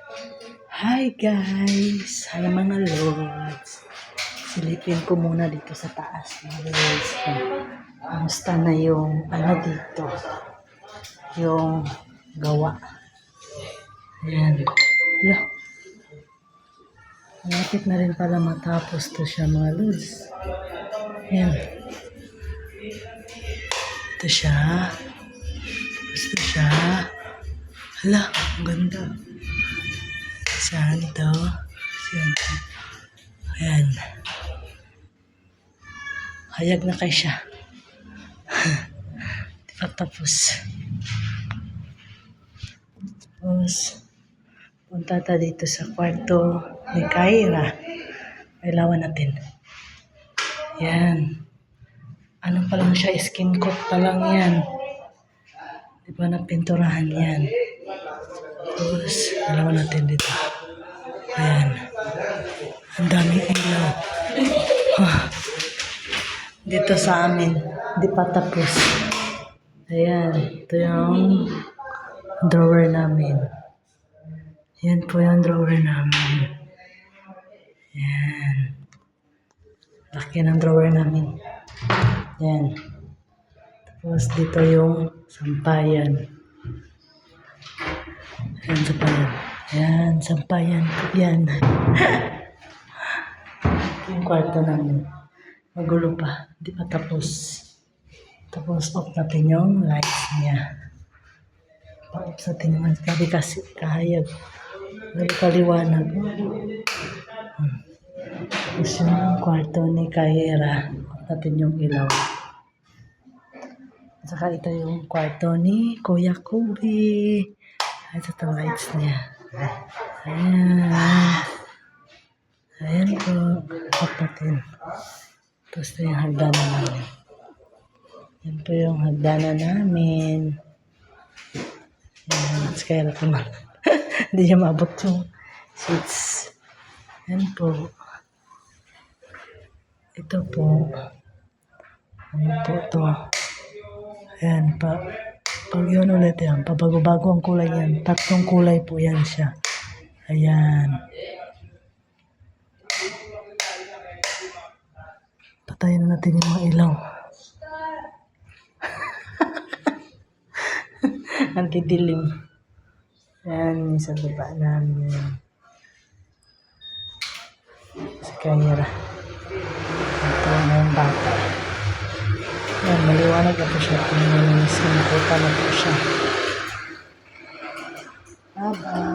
Hi guys! Hi mga lords! Silipin ko muna dito sa taas mga lords. Kamusta na yung dito? Yung gawa. Ayan. Hala. Malapit na rin pala matapos to siya mga lords. Ayan. Ito siya. Gusto siya. Hala, ang ganda. Saan ito? Ayan. Hayag na kayo siya. Di pa tapos. Tapos, punta tayo dito sa kwarto ni Kyra. Kailangan natin. Yan. Ano pa lang siya? Skin coat pa lang yan. Di ba napinturahan yan? Tapos, kailangan natin dito. Ayan. Ang daming ilaw. Dito sa amin, di pa tapos. Ayan, ito yung drawer namin. Yan po yung drawer namin. Yan. Laki ng drawer namin. Yan. Tapos dito yung sampayan. Yan, sampayan. Yan, sampayan. Yan. Yung kwarto namin. Magulo pa. Di pa tapos. Tapos off natin yung lights niya. Pa-off natin yung gabi kasi kahayag. Gabi kaliwanag. Tapos yung kwarto ni Kyra. Off natin yung ilaw. At saka ito yung kwarto ni Kuya Kobe. Ito yung lights niya. Ayan. Ayan po. Off natin. Tapos ito yung hagdanan namin. Yan po yung hagdanan namin. Yan. Kaya naman. Hindi niya maabot yung seats. Yan po. Ito po. Ano po ito? Ayan pa. Pag yun ulit yan. Pabago-bago ang kulay yan. 3 kulay po yan siya. Ayan. Patayin na natin yung mga ilaw. Ang didilim. Yan, sa baba namin. Si Kyra. Ito na yung bata. Yan, maliwanag na po siya. Sinukutan na po siya. Bye-bye.